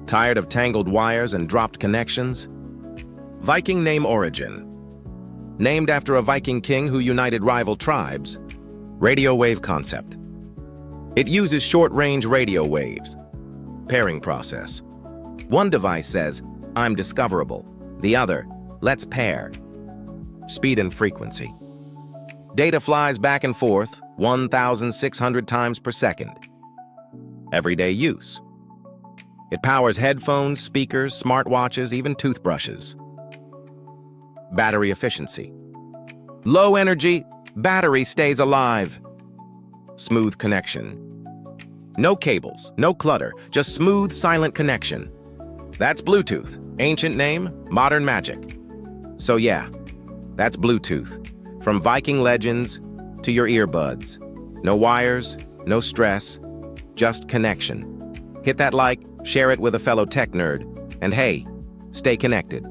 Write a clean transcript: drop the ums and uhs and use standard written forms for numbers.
Tired of tangled wires and dropped connections? Viking name origin. Named after a Viking king who united rival tribes. Radio wave concept. It uses short-range radio waves. Pairing process. One device says, "I'm discoverable." The other, "Let's pair." Speed and frequency. Data flies back and forth 1,600 times per second. Everyday use. It powers headphones, speakers, smartwatches, even toothbrushes. Battery efficiency. Low energy, battery stays alive. Smooth connection. No cables, no clutter, just smooth, silent connection. That's Bluetooth. Ancient name, modern magic. So yeah, that's Bluetooth. From Viking legends to your earbuds. No wires, no stress, just connection. Hit that like, share it with a fellow tech nerd, and hey, stay connected.